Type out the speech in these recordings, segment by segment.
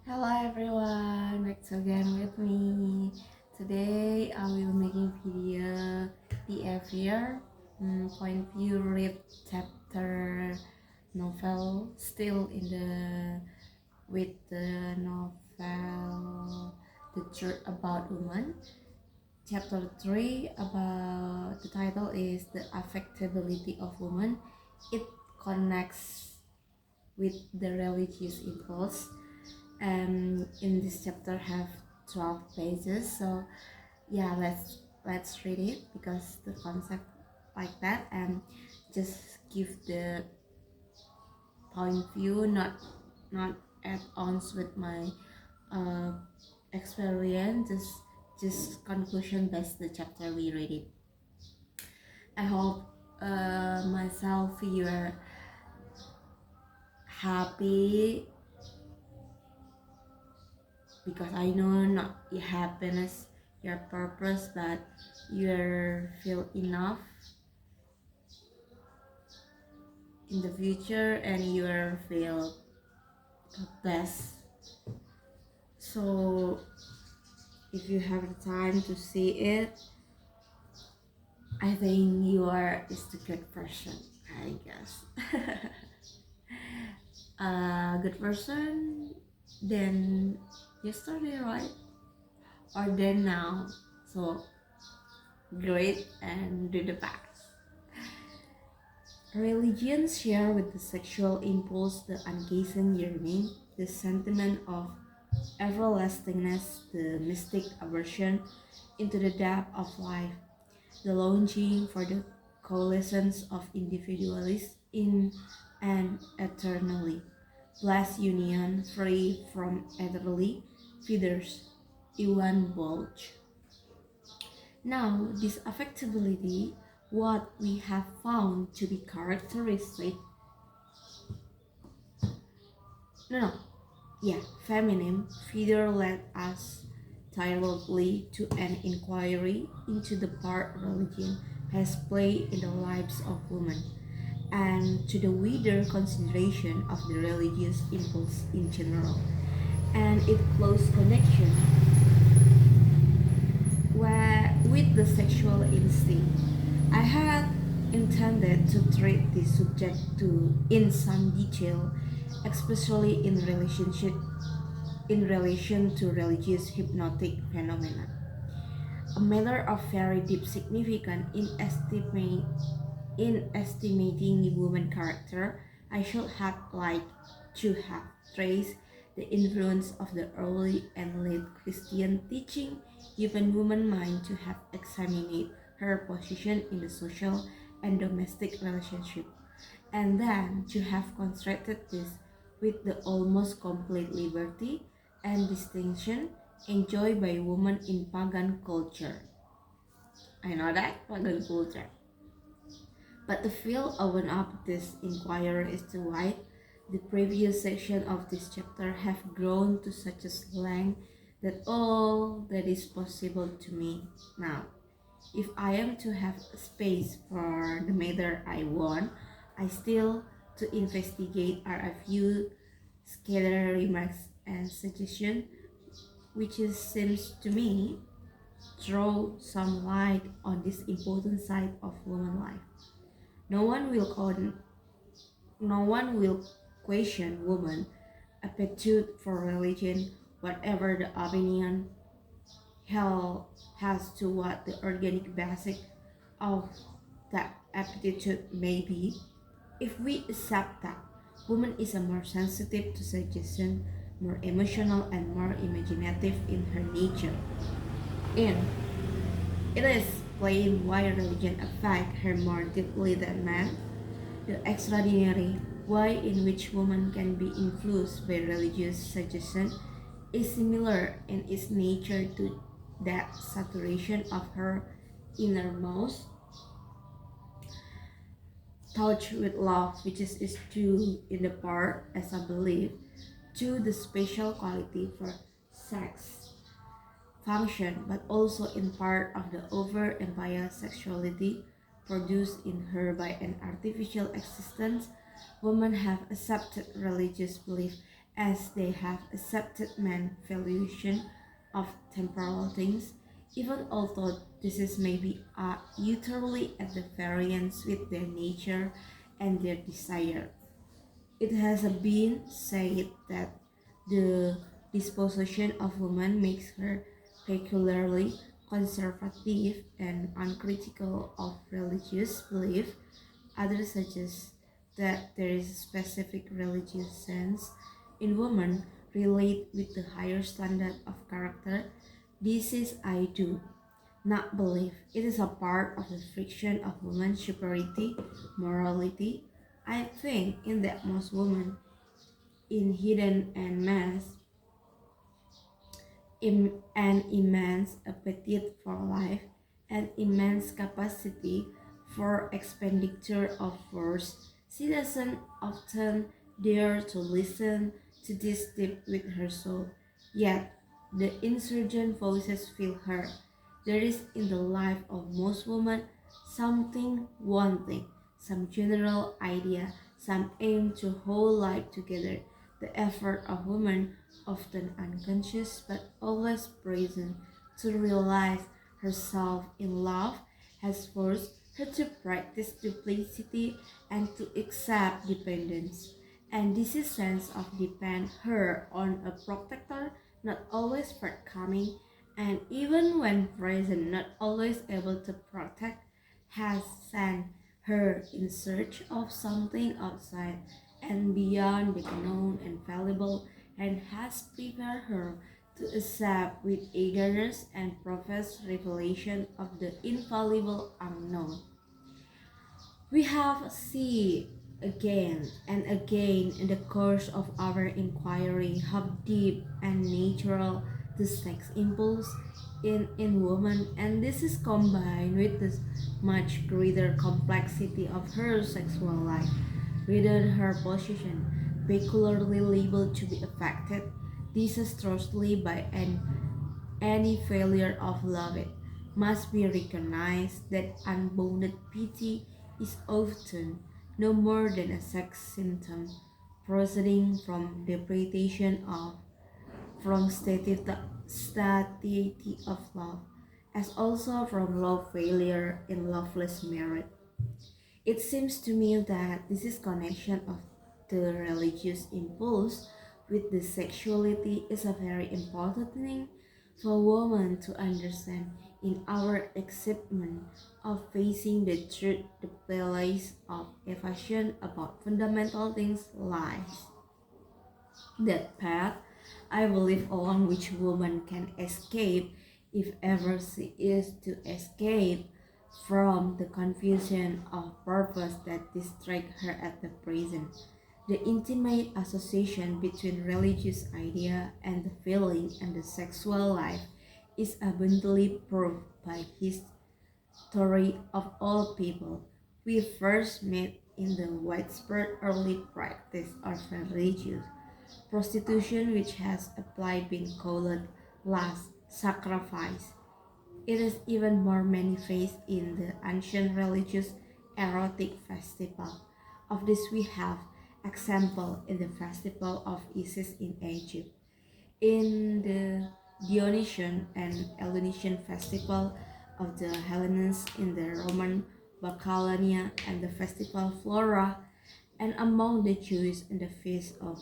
Hello everyone, back again with me. Today I will making video PVR point view read chapter novel still in the with the novel The Truth About Woman. Chapter 3 about the title is The Affectability of Woman. It connects with the religious impulse, and in this chapter have 12 pages. So yeah, let's read it because the concept like that, and just give the point view, not add-ons with my uh, experience, just conclusion based the chapter we read it. I hope myself you're happy, because I know not your happiness, your purpose, but you feel enough in the future and you feel best. So if you have the time to see it, I think you are is the good person, I guess. A good person then yesterday, right? Or then now. So great and do the best. Religions share with the sexual impulse the unchastened yearning, the sentiment of everlastingness, the mystic aversion into the depth of life, the longing for the coalescence of individualists in an eternally blessed union free from earthly feathers. Iwan Bulge. Now, this affectability, what we have found to be characteristic, no, yeah, feminine, further led us tirelessly to an inquiry into the part religion has played in the lives of women, and to the wider consideration of the religious impulse in general, and its close connection with the sexual instinct. I had intended to treat this subject in some detail, especially in relation to religious hypnotic phenomena. A matter of very deep significance in estimating the woman character, I should have liked to have traced the influence of the early and late Christian teaching, given woman mind to have examined her position in the social and domestic relationship, and then to have constructed this with the almost complete liberty and distinction enjoyed by women in pagan culture. I know that pagan culture. But the field opened up this inquiry is too wide. The previous section of this chapter have grown to such a length that all that is possible to me now, if I am to have space for the matter I want, I still to investigate are a few scattered remarks and suggestions, which seems to me throw some light on this important side of woman life. No one will no one will question woman aptitude for religion, whatever the opinion hell has to what the organic basic of that aptitude may be. If we accept that woman is a more sensitive to suggestion, more emotional and more imaginative in her nature, and it is plain why religion affects her more deeply than man. The extraordinary way in which woman can be influenced by religious suggestion is similar in its nature to that saturation of her innermost touch with love, which is due in the part, as I believe, to the special quality for sex function, but also in part of the over-emphasized sexuality produced in her by an artificial existence. Women have accepted religious belief as they have accepted man's valuation of temporal things, even although this is maybe utterly at the variance with their nature and their desire. It has been said that the disposition of woman makes her peculiarly conservative and uncritical of religious belief. Others suggest that there is a specific religious sense in woman relate with the higher standard of character. This is I do not believe. It is a part of the friction of woman's superiority, morality. I think in that most women in hidden and mass an immense appetite for life, an immense capacity for expenditure of force. She doesn't often dare to listen to this deep with her soul, yet the insurgent voices fill her. There is in the life of most women something wanting, some general idea, some aim to hold life together. The effort of women, often unconscious but always present, to realize herself in love has forced her to practice duplicity and to accept dependence. And this sense of depend her on a protector, not always forthcoming, and even when present, not always able to protect, has sent her in search of something outside and beyond the known and fallible, and has prepared her to accept with eagerness and profess revelation of the infallible unknown. We have seen again and again in the course of our inquiry how deep and natural the sex impulse in woman, and this is combined with the much greater complexity of her sexual life, whether her position peculiarly liable to be affected disastrously by any failure of love. It must be recognized that unbounded pity is often no more than a sex symptom proceeding from deprivation of, from satiety of love, as also from love failure in loveless marriage. It seems to me that this is connection of the religious impulse with the sexuality is a very important thing for women to understand in our acceptance of facing the truth, the place of evasion about fundamental things lies. That path, I believe, along which woman can escape, if ever she is to escape, from the confusion of purpose that distracts her at the present. The intimate association between religious idea and the feeling and the sexual life is abundantly proved by history of all people. We first met in the widespread early practice of religious prostitution, which has applied been called last sacrifice. It is even more manifest in the ancient religious erotic festival. Of this we have example in the festival of Isis in Egypt, in the Dionysian and Eleusinian festival of the Hellenes in the Roman Bacchanal and the festival Flora, and among the Jews in the feast of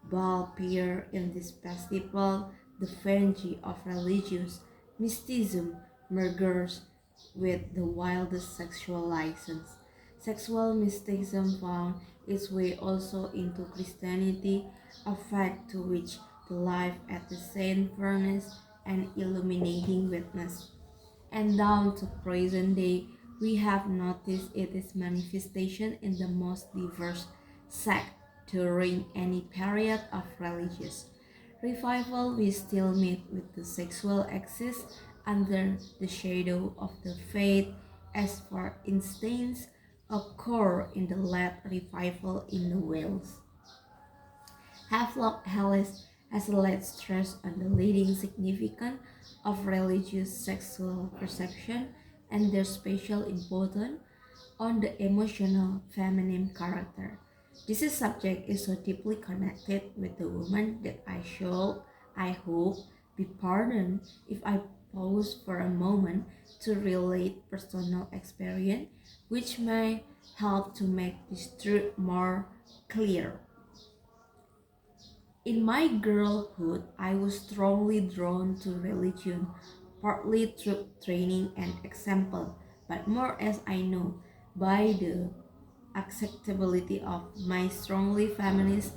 Baal Peor. In this festival, the frenzy of religious mysticism mergers with the wildest sexual license. Sexual mysticism found its way also into Christianity, a fact to which the life at the Saint furnished an illuminating witness. And down to present day, we have noticed its manifestation in the most diverse sect during any period of religious revival. We still meet with the sexual axis under the shadow of the faith, as for instance occur in the late revival in the Wales. Havelock Ellis has laid stress on the leading significance of religious sexual perception and their special importance on the emotional feminine character. This subject is so deeply connected with the woman that I hope, be pardoned if I pause for a moment to relate personal experience, which may help to make this truth more clear. In my girlhood, I was strongly drawn to religion, partly through training and example, but more as I know by the acceptability of my strongly feminist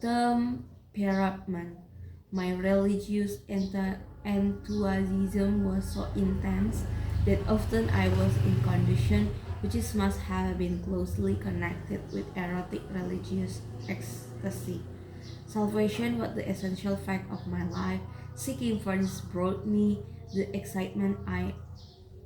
temperament. My religious enthusiasm was so intense that often I was in condition which must have been closely connected with erotic religious ecstasy. Salvation was the essential fact of my life. Seeking for this brought me the excitement I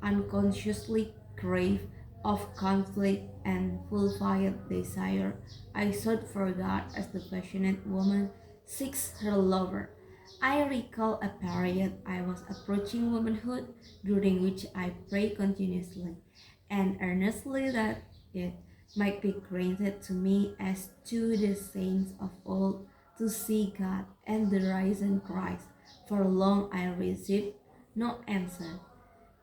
unconsciously crave of conflict and fulfilled desire. I sought for God as the passionate woman seeks her lover. I recall a period I was approaching womanhood during which I prayed continuously and earnestly that it might be granted to me as to the saints of old to see God and the risen Christ. For long I received no answer.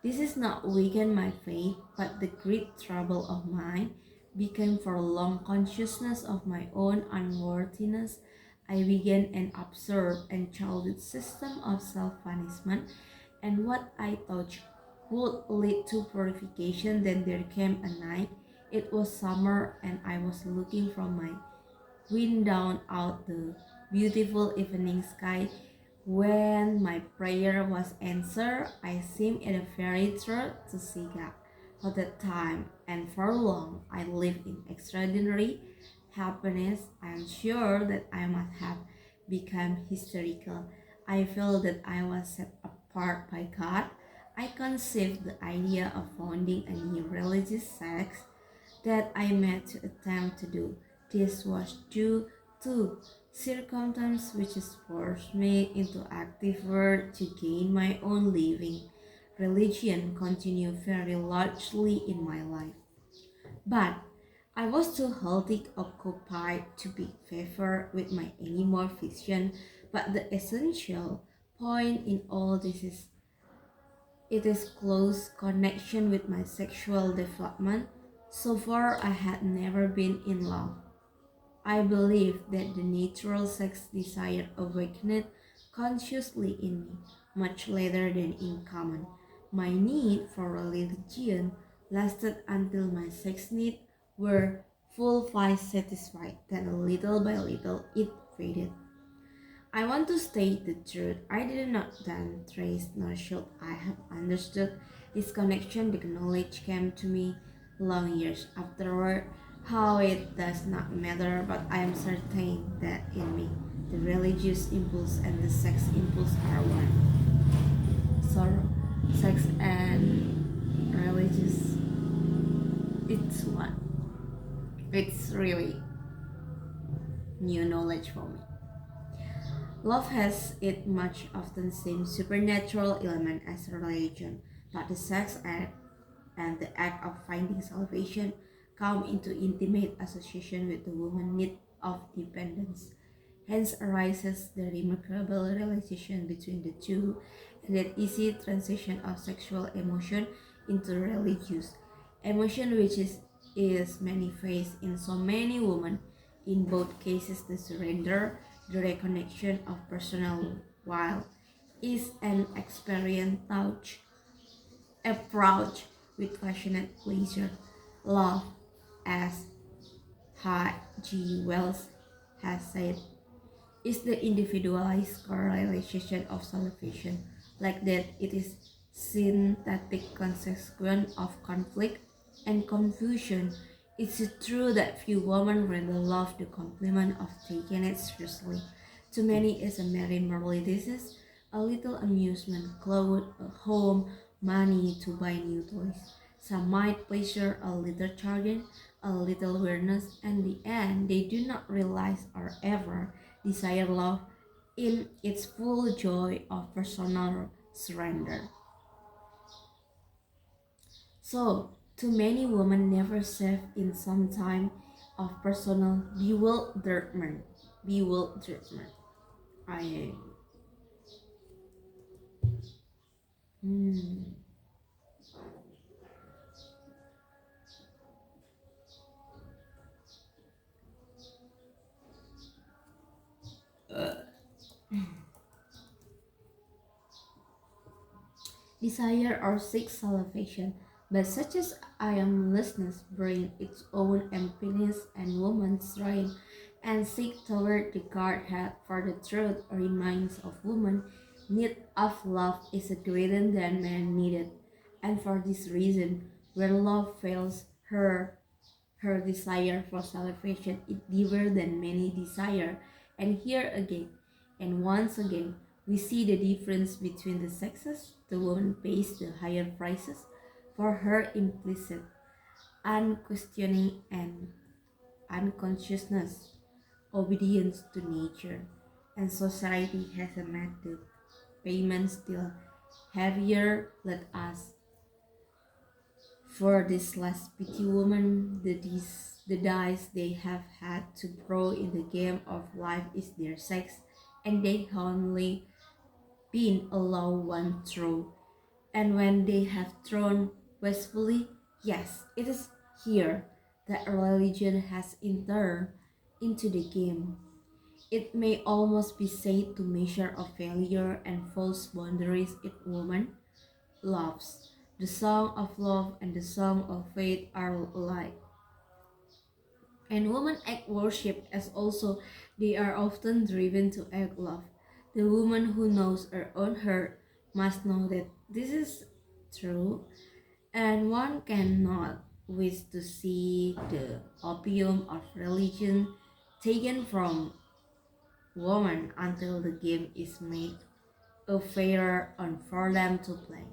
This is not weaken my faith, but the great trouble of mine became for long consciousness of my own unworthiness. I began an absurd and childish system of self-punishment, and what I thought would lead to purification. Then there came a night. It was summer, and I was looking from my wind down out the beautiful evening sky. When my prayer was answered, I seemed in a fairy tale to see God. For that time and for long, I lived in extraordinary happiness. I am sure that I must have become hysterical. I felt that I was set apart by God. I conceived the idea of founding a new religious sect that I made to attempt to do. This was due to circumstances which forced me into active work to gain my own living. Religion continued very largely in my life, but I was too healthy occupied to be favored with my animal vision. But the essential point in all this is it is close connection with my sexual development. So far, I had never been in love. I believe that the natural sex desire awakened consciously in me much later than in common. My need for religion lasted until my sex needs were fully satisfied. Then little by little it faded. I want to state the truth. I did not then trace nor should I have understood this connection. The knowledge came to me long years afterward. How it does not matter, but I am certain that in me, the religious impulse and the sex impulse are one. Sorrow, sex and religious, it's one. It's really new knowledge for me. Love has it much often same supernatural element as religion, but the sex act and the act of finding salvation come into intimate association with the woman's need of dependence. Hence arises the remarkable relation between the two and that easy transition of sexual emotion into religious emotion is manifest in so many women. In both cases the surrender, the reconnection of personal will is an experience touch approach with passionate pleasure. Love, as H.G. Wells has said, is the individualized correlation of salvation. Like that, it is synthetic consequence of conflict and confusion. It's true that few women really love the compliment of taking it seriously. To many, it's a merely disease, a little amusement, clothes, a home, money to buy new toys. Some might pleasure a little chagrin, a little awareness, and the end they do not realize or ever desire love in its full joy of personal surrender. So, too many women never save in some time of personal bewilderment. Bewilderment. I hmm. Desire or seek salvation, but such as I am listless bring its own emptiness and woman's strain, and seek toward the Godhead, for the truth reminds of woman need of love is greater than man needed, and for this reason, where love fails her desire for salvation is deeper than many desire. And here again, and once again, we see the difference between the sexes. The woman pays the higher prices for her implicit, unquestioning, and unconsciousness obedience to nature, and society has made the payment still heavier. Let us for this last pity woman, the dice they have had to throw in the game of life is their sex, and they only been allowed one throw. And when they have thrown wastefully, yes, it is here that religion has entered into the game. It may almost be said to measure of failure and false boundaries if woman loves. The song of love and the song of faith are alike. And women act worship as also they are often driven to act love. The woman who knows her own heart must know that this is true, and one cannot wish to see the opium of religion taken from woman until the game is made a fairer one for them to play.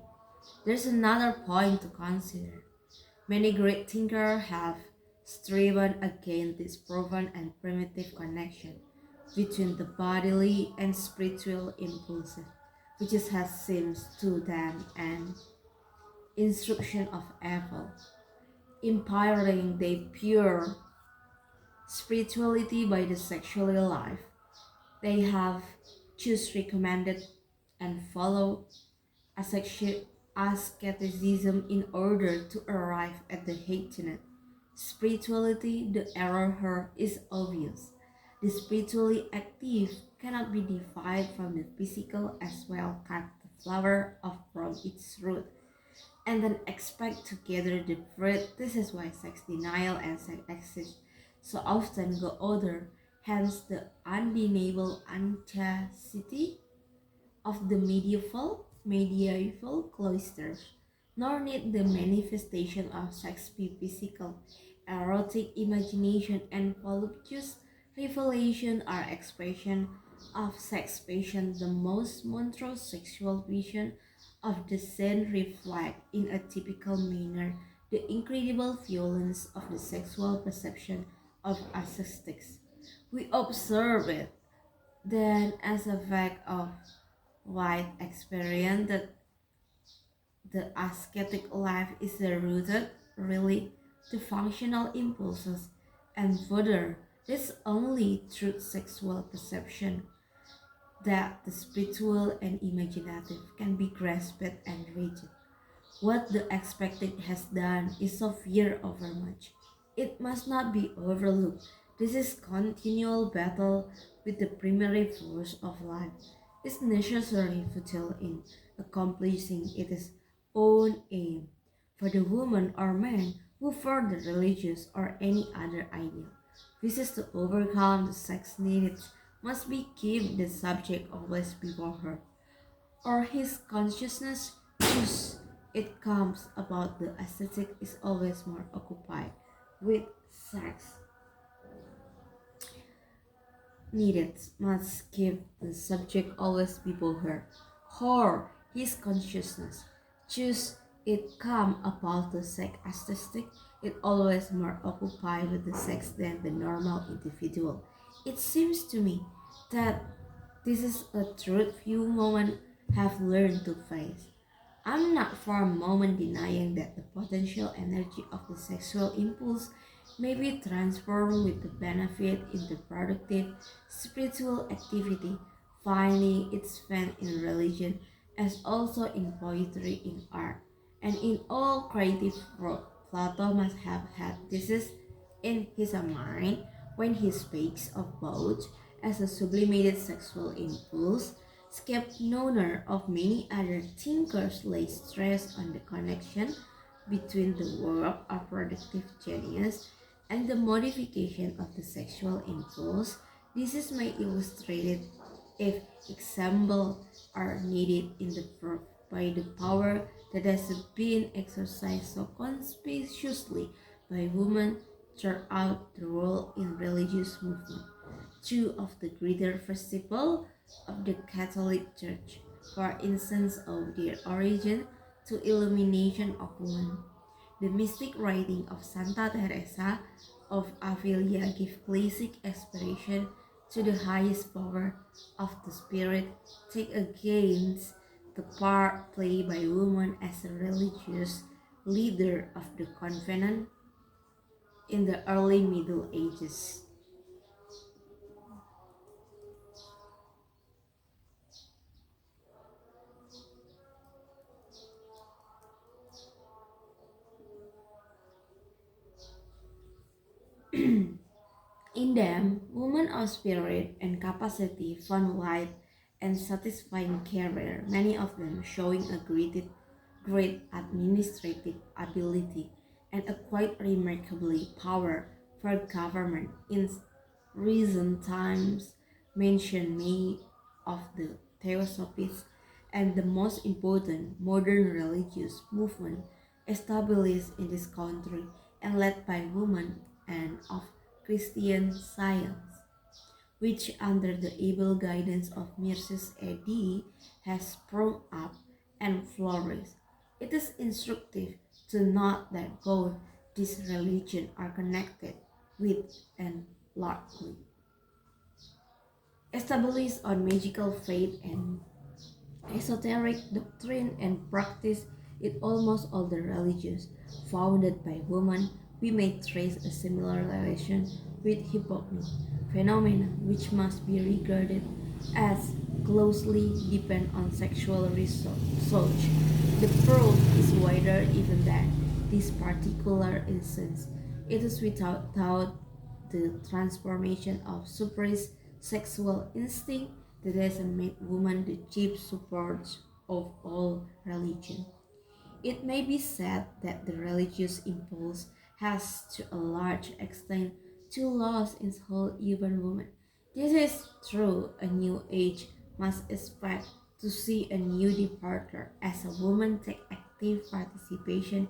There's another point to consider. Many great thinkers have striven against this proven and primitive connection between the bodily and spiritual impulses, which has seemed to them an instruction of evil, impairing their pure spirituality by the sexual life. They have just recommended and followed asceticism in order to arrive at the heightened spirituality. The error here is obvious. The spiritually active cannot be divided from the physical as well cut the flower off from its root and then expect to gather the fruit. This is why sex denial and sex exist so often go other, hence the undeniable unchastity of the medieval cloisters, nor need the manifestation of sex be physical. Erotic imagination and voluptuous revelation are expression of sex passion. The most monstrous sexual vision of the scene reflect in a typical manner the incredible violence of the sexual perception of aesthetics. We observe it then as a fact of wide experience that the ascetic life is rooted really to functional impulses, and further, it's only through sexual perception that the spiritual and imaginative can be grasped and reached. What the expected has done is of year overmuch. It must not be overlooked. This is continual battle with the primary force of life. Is necessary futile in accomplishing its own aim. For the woman or man who for the religious or any other ideal wishes to overcome the sex needs must be keep the subject always before her or his consciousness choose it comes about the aesthetic is always more occupied with sex needed must keep the subject always before her or his consciousness choose it come about the sex aesthetic it always more occupied with the sex than the normal individual. It seems to me that this is a truth few women have learned to face. I'm not for a moment denying that the potential energy of the sexual impulse may be transformed with the benefit into productive spiritual activity, finding its fan in religion as also in poetry, in art, and in all creative work. Plato must have had this in his mind when he speaks of both as a sublimated sexual impulse. Skepnoner of many other thinkers lay stress on the connection between the work of productive genius and the modification of the sexual impulse. This is may illustrated if examples are needed in the proof by the power that has been exercised so conspicuously by women throughout the world in religious movement. Two of the greater festivals of the Catholic Church, for instance, owe their origin to illumination of women. The mystic writing of Santa Teresa of Avila give classic expression to the highest power of the spirit, take against the part played by women as a religious leader of the convent in the early Middle Ages. In them, women of spirit and capacity found light and satisfying career, many of them showing a great administrative ability and a quite remarkably power for government. In recent times, mention many of the theosophists and the most important modern religious movement established in this country and led by women and of Christian Science, which under the able guidance of Mrs. A.D. has sprung up and flourished. It is instructive to note that both these religions are connected with and largely established on magical faith and esoteric doctrine and practice in almost all the religions founded by women. We may trace a similar relation with hypnotic phenomena, which must be regarded as closely depend on sexual research. The proof is wider even than this particular instance. It is without doubt the transformation of suppressed sexual instinct that has made woman the chief support of all religion. It may be said that the religious impulse has to a large extent to lost its whole human woman. This is true. A new age must expect to see a new departure as a woman take active participation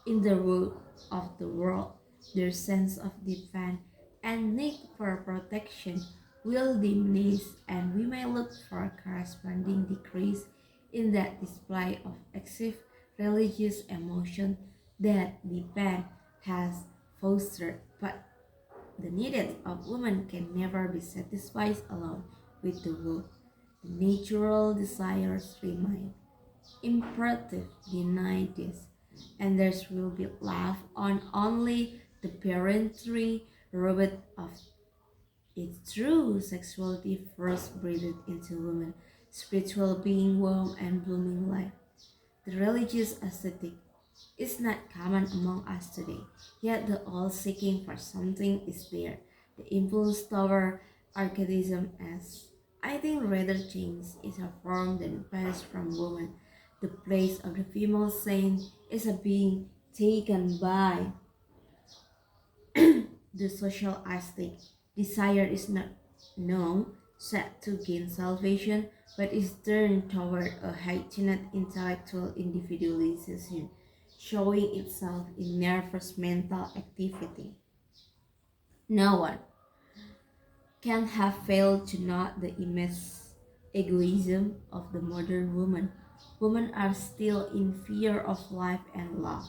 in the work of the world. Their sense of defense and need for protection will diminish, and we may look for a corresponding decrease in that display of active religious emotion that the band has fostered. But the needs of women can never be satisfied alone with the work. The natural desires remain imperative. Deny this, and there will be left on only the parentry robot of its true sexuality first breathed into women, spiritual being warm and blooming life. The religious ascetic is not common among us today, yet the all seeking for something is there. The impulse toward archaism as I think rather changed is a form that passed from woman. The place of the female saint is a being taken by the social aspect. Desire is not known set to gain salvation, but is turned toward a heightened intellectual individualization, showing itself in nervous mental activity. No one can have failed to note the immense egoism of the modern woman. Women are still in fear of life and love.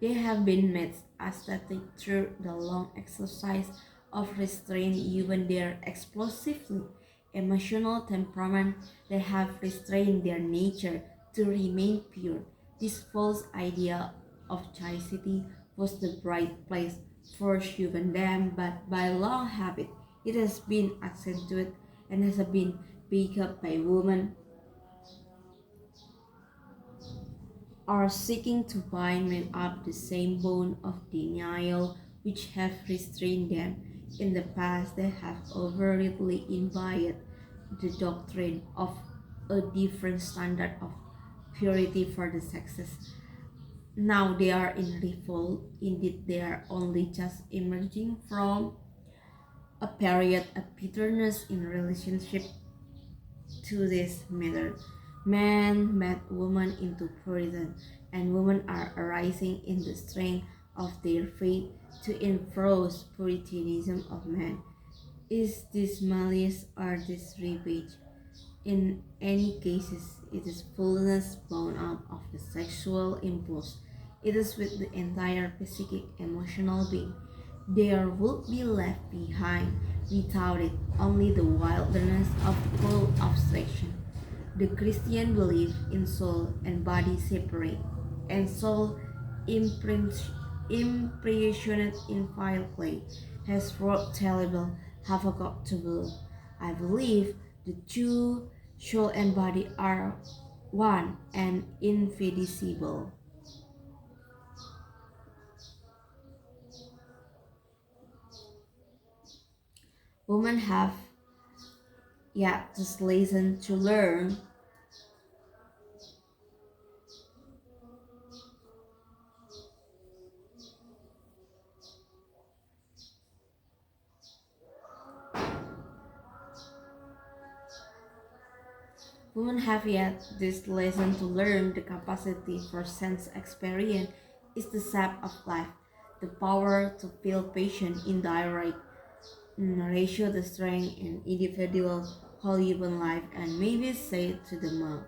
They have been made aesthetic through the long exercise of restraint even their explosively emotional temperament that have restrained their nature to remain pure. This false idea of chastity was the right place for human them, but by long habit it has been accentuated and has been picked up by women are seeking to bind men up the same bond of denial which have restrained them. In the past, they have overtly imbibed the doctrine of a different standard of purity for the sexes. Now they are in revolt. Indeed, they are only just emerging from a period of bitterness in relationship to this matter. Men made women into prison, and women are arising in the strength of their faith to enforce Puritanism of men. Is this malice or this revenge? In any cases, it is fullness bound up of the sexual impulse. It is with the entire psychic emotional being. There would be left behind without it only the wilderness of cold abstraction. The Christian belief in soul and body separate, and soul imprisoned in vile clay has wrought terrible havoc to world. I believe the two soul and body are one and indivisible. Women have yet this lesson to learn. Women have yet this lesson to learn. The capacity for sense experience is the sap of life, the power to feel passion in direct ratio, the strength in individual whole human life, and maybe say to the male.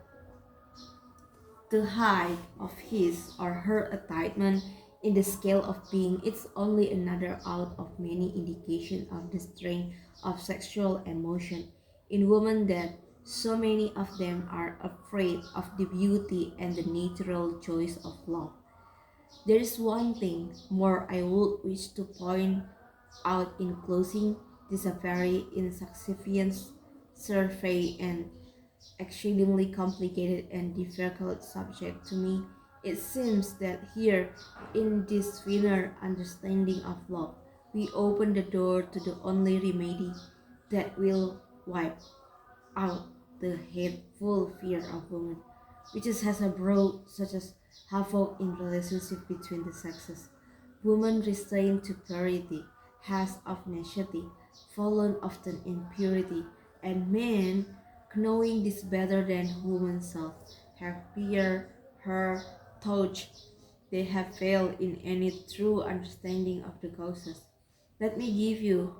The height of his or her attainment in the scale of being is only another out of many indications of the strength of sexual emotion in women that so many of them are afraid of the beauty and the natural joys of love. There is one thing more I would wish to point out in closing. This a very insufficient survey and exceedingly complicated and difficult subject to me. It seems that here, in this finer understanding of love, we open the door to the only remedy that will wipe out the hateful fear of women, which has a broad such as havoc in relationship between the sexes. Woman restrained to purity has of necessity fallen often in purity, and men, knowing this better than woman self, have feared her touch. They have failed in any true understanding of the causes. Let me give you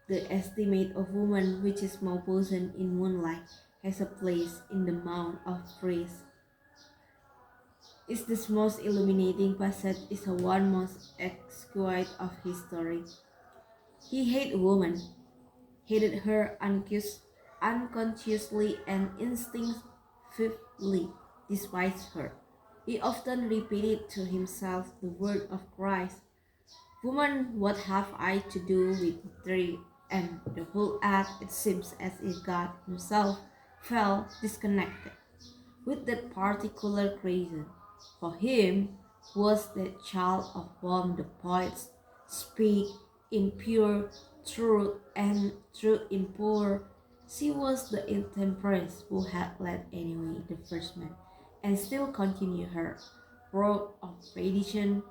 the estimate of woman which is more boson in moonlight has a place in the mount of praise. Is this most illuminating passage is the one most exquisite of history. He hated woman, hated her unconsciously and instinctively despised her. He often repeated to himself the word of Christ, "Woman, what have I to do with thee?" And the whole act, it seems as if God himself felt disconnected with that particular creation. For him was that child of whom the poets speak in pure truth and true impure. She was the intemperance who had led anyway the first man, and still continue her work of perdition,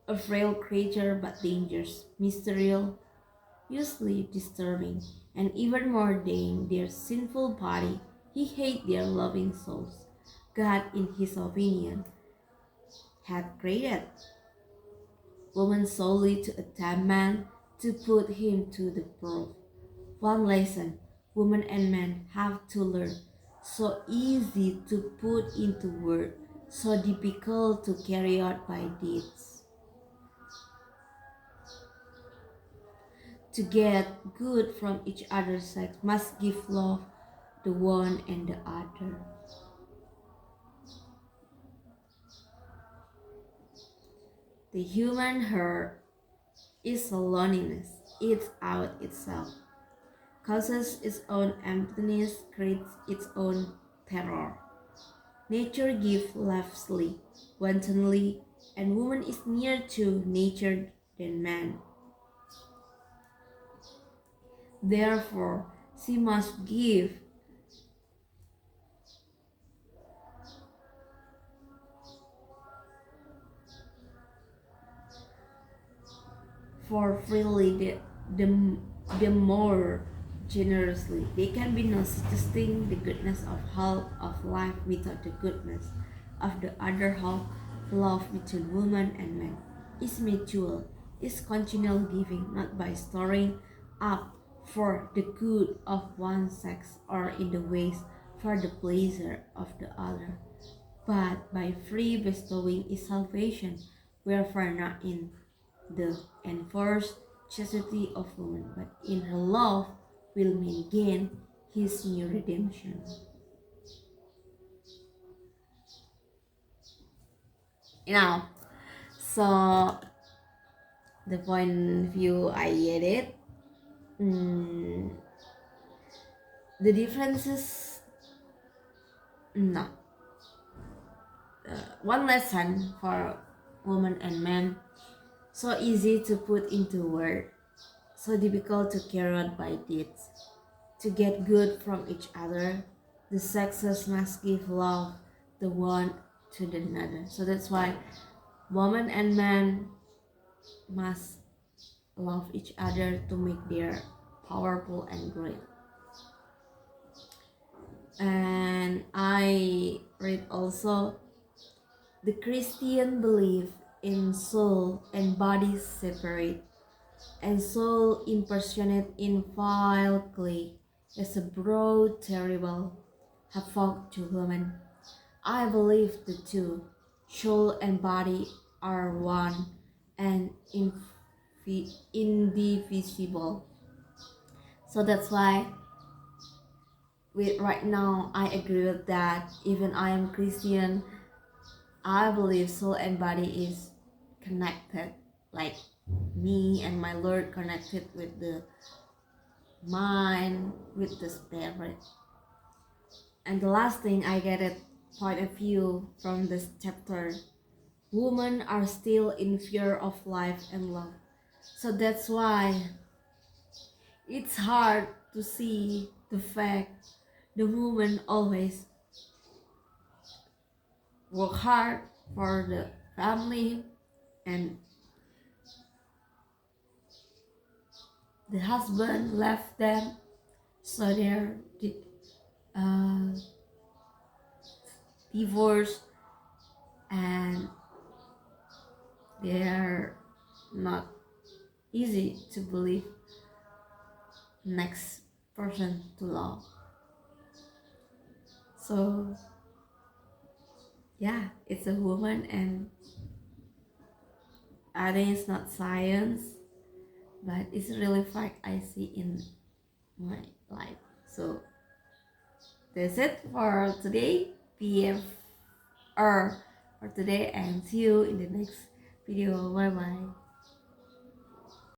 a frail creature but dangerous, mysterious, usually disturbing, and even more than their sinful body, he hated their loving souls. God, in his opinion, had created woman solely to attempt man to put him to the proof. One lesson women and men have to learn, so easy to put into words, so difficult to carry out by deeds. to get good from each other's sex must give love the one and the other. The human heart is a loneliness, eats out itself, causes its own emptiness, creates its own terror. Nature gives lavishly, wantonly, and woman is nearer to nature than man. Therefore, she must give for freely the more generously. They can be not suggesting the goodness of half of life without the goodness of the other half. Love between woman and man is mutual, is continual giving, not by storing up for the good of one sex or in the ways for the pleasure of the other, but by free bestowing is salvation, wherefore not in the enforced chastity of woman, but in her love will men gain his new redemption. Now, so the point of view I get it. The differences, no. One lesson for woman and man, so easy to put into word, so difficult to carry out by deeds. To get good from each other, the sexes must give love the one to the other. So that's why woman and man must love each other to make their powerful and great. And I read also the Christian belief in soul and body separate, and soul impersonate inviolably is a broad, terrible havoc to women. I believe the two, soul and body, are one and indivisible. So that's why right now I agree with that. Even I am Christian, I believe soul and body is connected. Like me and my Lord connected with the mind, with the spirit. And the last thing I get it point of view from this chapter, women are still in fear of life and love. So that's why it's hard to see the fact the woman always work hard for the family and the husband left them, so they're uh, divorced and they're not easy to believe next person to love. So yeah, it's a woman, and I think it's not science, but it's really fact I see in my life. So that's it for today, PVR for today, and see you in the next video. Bye bye.